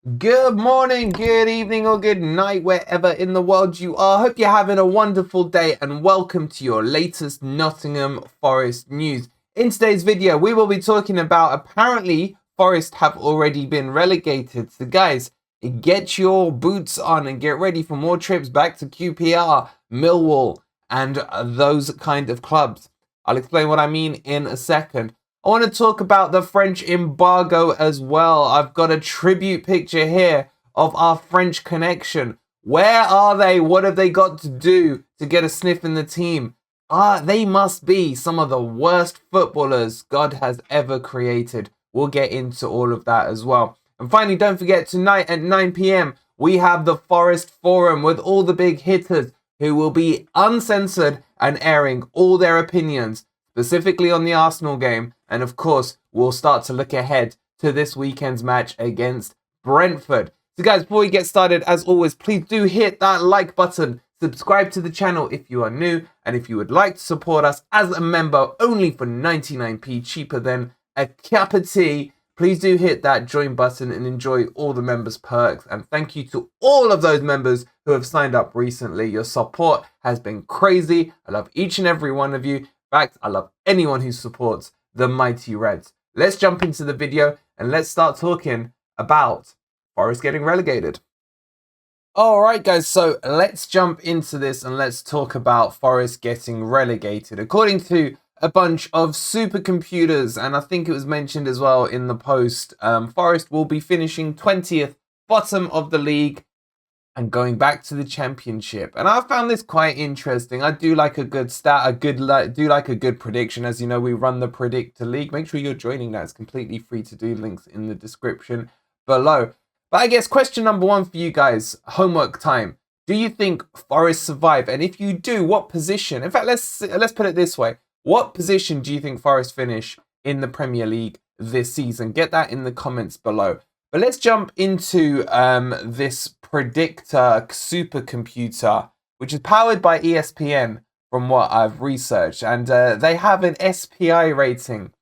Good morning, good evening, or good night, wherever in the world you are. Hope you're having a wonderful day and welcome to your latest Nottingham Forest news. In today's video, we will be talking about apparently Forest have already been relegated. So guys, get your boots on and get ready for more trips back to QPR, Millwall, and those kind of clubs. I'll explain what I mean in a second. I want to talk about the French embargo as well. I've got a tribute picture here of our French connection. Where are they? What have they got to do to get a sniff in the team? They must be some of the worst footballers God has ever created. We'll get into all of that as well. And finally, don't forget, tonight at 9 p.m, we have the Forest Forum with all the big hitters who will be uncensored and airing all their opinions, specifically on the Arsenal game. And of course, we'll start to look ahead to this weekend's match against Brentford. So guys, before we get started, as always, please do hit that like button. Subscribe to the channel if you are new. And if you would like to support us as a member only for 99p, cheaper than a cup of tea, please do hit that join button and enjoy all the members' perks. And thank you to all of those members who have signed up recently. Your support has been crazy. I love each and every one of you. In fact, I love anyone who supports the mighty Reds. Let's jump into the video and let's start talking about Forest getting relegated. Alright guys, so let's jump into this and let's talk about Forest getting relegated. According to a bunch of supercomputers, and I think it was mentioned as well in the post, Forest will be finishing 20th, bottom of the league, and going back to the championship. And I found this quite interesting. I do like a good stat, do like a good prediction. As you know, we run the Predictor League. Make sure you're joining that. It's completely free to do. Links in the description below. But I guess question number one for you guys, homework time. Do you think Forest survive? And if you do, what position? In fact, let's put it this way. What position do you think Forest finish in the Premier League this season? Get that in the comments below. But let's jump into this Predictor supercomputer, which is powered by ESPN from what I've researched. And they have an SPI rating.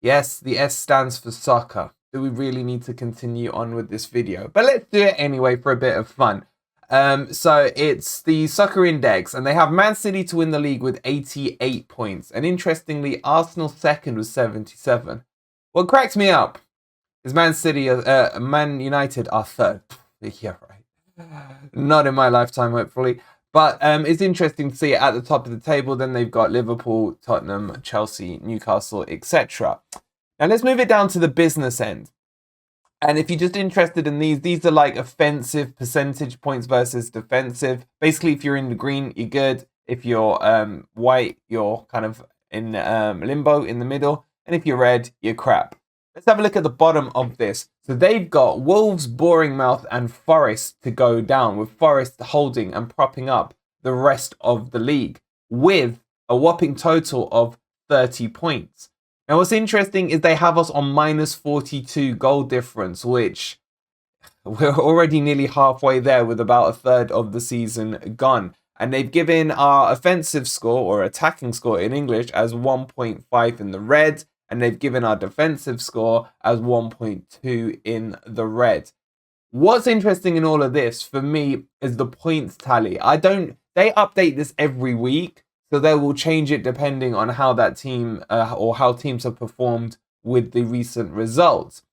Yes, the S stands for soccer. Do we really need to continue on with this video? But let's do it anyway for a bit of fun. So it's the Soccer Index, and they have Man City to win the league with 88 points. And interestingly, Arsenal second with 77. What cracks me up is Man United are third. Yeah, right. Not in my lifetime, hopefully. But it's interesting to see it at the top of the table. Then they've got Liverpool, Tottenham, Chelsea, Newcastle, etc. Now let's move it down to the business end. And if you're just interested in these are like offensive percentage points versus defensive. Basically, if you're in the green, you're good. If you're white, you're kind of in limbo in the middle. And if you're red, you're crap. Let's have a look at the bottom of this. So they've got Wolves, Bournemouth, and Forest to go down, with Forest holding and propping up the rest of the league with a whopping total of 30 points. Now, what's interesting is they have us on minus 42 goal difference, which we're already nearly halfway there with about a third of the season gone. And they've given our offensive score, or attacking score in English, as 1.5 in the red. And they've given our defensive score as 1.2 in the red. What's interesting in all of this for me is the points tally. They update this every week, so they will change it depending on how that team or how teams have performed with the recent results.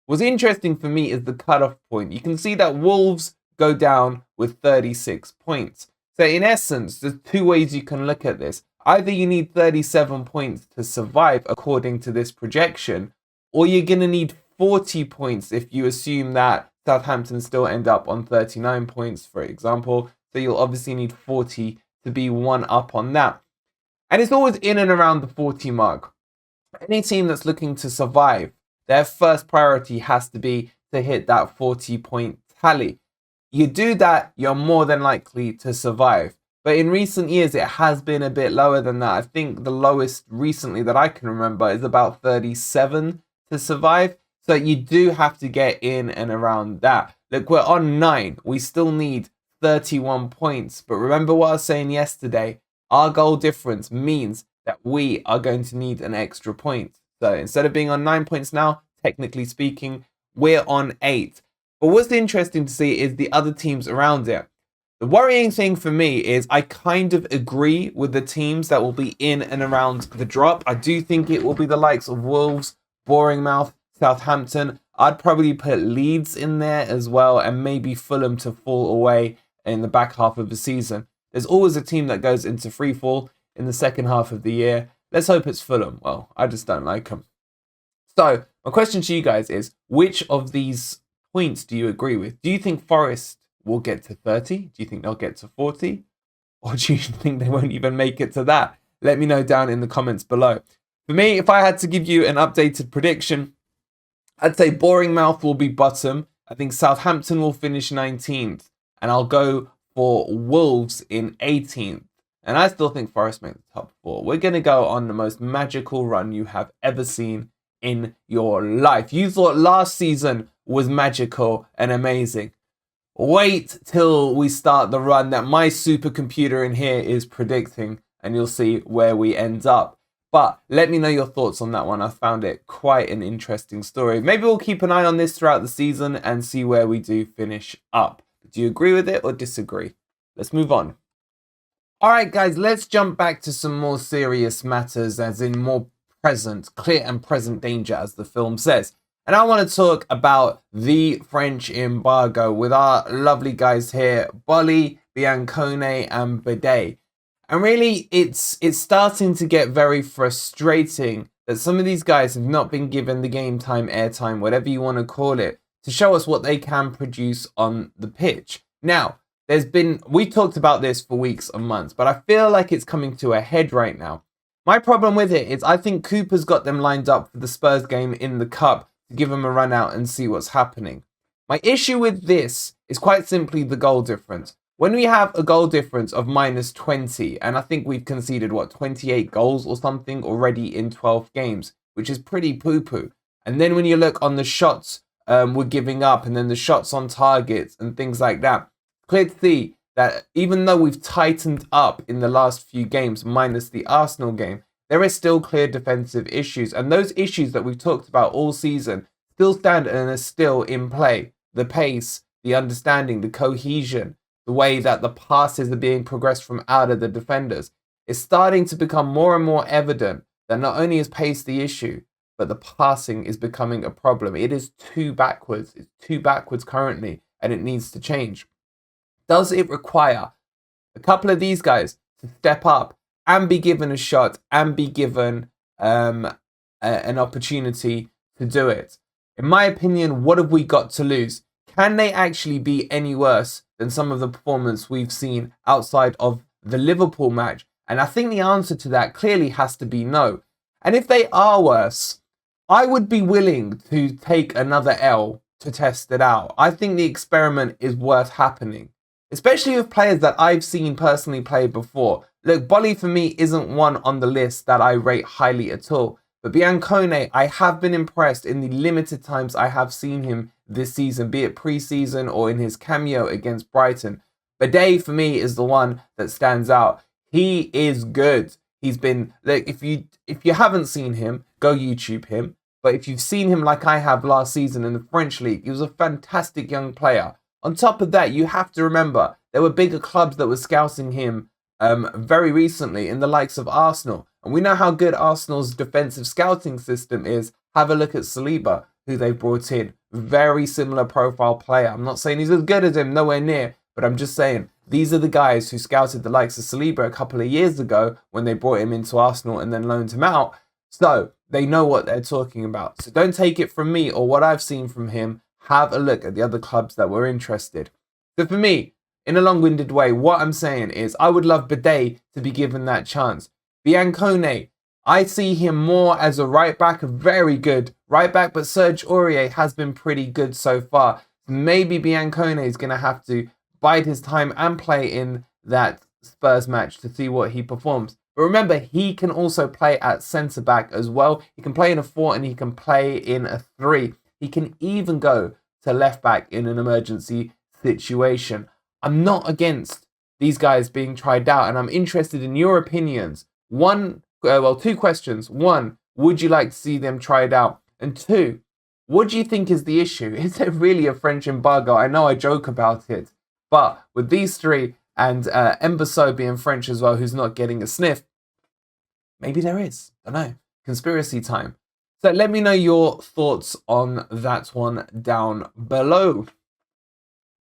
What's interesting for me is the cutoff point. You can see that Wolves go down with 36 points. So in essence, there's two ways you can look at this. Either you need 37 points to survive according to this projection, or you're going to need 40 points if you assume that Southampton still end up on 39 points, for example. So you'll obviously need 40 to be one up on that. And it's always in and around the 40 mark. Any team that's looking to survive, their first priority has to be to hit that 40-point tally. You do that, you're more than likely to survive. But in recent years, it has been a bit lower than that. I think the lowest recently that I can remember is about 37 to survive. So you do have to get in and around that. Look, we're on 9. We still need 31 points. But remember what I was saying yesterday. Our goal difference means that we are going to need an extra point. So instead of being on 9 points now, technically speaking, we're on 8. But what's interesting to see is the other teams around it. The worrying thing for me is I kind of agree with the teams that will be in and around the drop. I do think it will be the likes of Wolves, Bournemouth, Southampton. I'd probably put Leeds in there as well, and maybe Fulham to fall away in the back half of the season. There's always a team that goes into free fall in the second half of the year. Let's hope it's Fulham. Well, I just don't like them. So my question to you guys is, which of these points do you agree with? Do you think Forest will get to 30? Do you think they'll get to 40? Or do you think they won't even make it to that? Let me know down in the comments below. For me, if I had to give you an updated prediction, I'd say Bournemouth will be bottom. I think Southampton will finish 19th. And I'll go for Wolves in 18th. And I still think Forest make the top 4. We're going to go on the most magical run you have ever seen in your life. You thought last season was magical and amazing. Wait till we start the run that my supercomputer in here is predicting, and you'll see where we end up. But let me know your thoughts on that one. I found it quite an interesting story. Maybe we'll keep an eye on this throughout the season and see where we do finish up. Do you agree with it or disagree? Let's move on. All right, guys, let's jump back to some more serious matters, as in more present, clear and present danger, as the film says. And I want to talk about the French embargo with our lovely guys here, Bade, Biancone and Bade. And really, it's starting to get very frustrating that some of these guys have not been given the game time, airtime, whatever you want to call it, to show us what they can produce on the pitch. Now, we talked about this for weeks and months, but I feel like it's coming to a head right now. My problem with it is I think Cooper's got them lined up for the Spurs game in the Cup to give them a run out and see what's happening. My issue with this is quite simply the goal difference. When we have a goal difference of -20, and I think we've conceded, 28 goals or something already in 12 games, which is pretty poo-poo. And then when you look on the shots we're giving up, and then the shots on targets and things like that, clear to see that even though we've tightened up in the last few games, minus the Arsenal game, there is still clear defensive issues. And those issues that we've talked about all season still stand and are still in play. The pace, the understanding, the cohesion, the way that the passes are being progressed from out of the defenders. It's starting to become more and more evident that not only is pace the issue, but the passing is becoming a problem. It is too backwards. It's too backwards currently, and it needs to change. Does it require a couple of these guys to step up and be given a shot and be given an opportunity to do it? In my opinion, what have we got to lose? Can they actually be any worse than some of the performance we've seen outside of the Liverpool match? And I think the answer to that clearly has to be no. And if they are worse, I would be willing to take another L to test it out. I think the experiment is worth happening, especially with players that I've seen personally play before. Look, Boly for me isn't one on the list that I rate highly at all. But Biancone, I have been impressed in the limited times I have seen him this season, be it pre-season or in his cameo against Brighton. Bade for me is the one that stands out. He is good. He's been, like, if you haven't seen him, go YouTube him. But if you've seen him like I have last season in the French league, he was a fantastic young player. On top of that, you have to remember there were bigger clubs that were scouting him very recently, in the likes of Arsenal. And we know how good Arsenal's defensive scouting system is. Have a look at Saliba, who they brought in. Very similar profile player. I'm not saying he's as good as him, nowhere near. But I'm just saying, these are the guys who scouted the likes of Saliba a couple of years ago when they brought him into Arsenal and then loaned him out. So they know what they're talking about. So don't take it from me or what I've seen from him. Have a look at the other clubs that were interested. So for me, in a long-winded way, what I'm saying is I would love Bade to be given that chance. Biancone, I see him more as a right-back, a very good right-back, but Serge Aurier has been pretty good so far. Maybe Biancone is going to have to bide his time and play in that Spurs match to see what he performs. But remember, he can also play at centre-back as well. He can play in a 4 and he can play in a 3. He can even go to left-back in an emergency situation. I'm not against these guys being tried out, and I'm interested in your opinions. Two questions. One, would you like to see them tried out? And two, What do you think is the issue? Is there really a French embargo? I know I joke about it, but with these three and Embassy being French as well, who's not getting a sniff, maybe there is. I don't know. Conspiracy time. So let me know your thoughts on that one down below.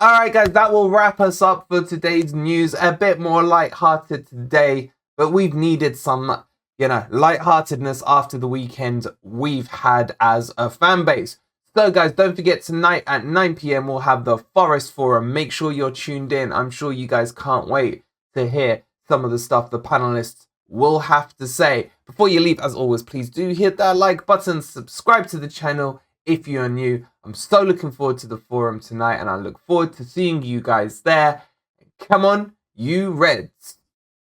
Alright guys, that will wrap us up for today's news. A bit more light-hearted today, but we've needed some, light-heartedness after the weekend we've had as a fan base. So guys, don't forget tonight at 9 PM we'll have the Forest Forum. Make sure you're tuned in. I'm sure you guys can't wait to hear some of the stuff the panelists will have to say. Before you leave, as always, please do hit that like button, subscribe to the channel if you're new. I'm so looking forward to the forum tonight, and I look forward to seeing you guys there. Come on, you Reds!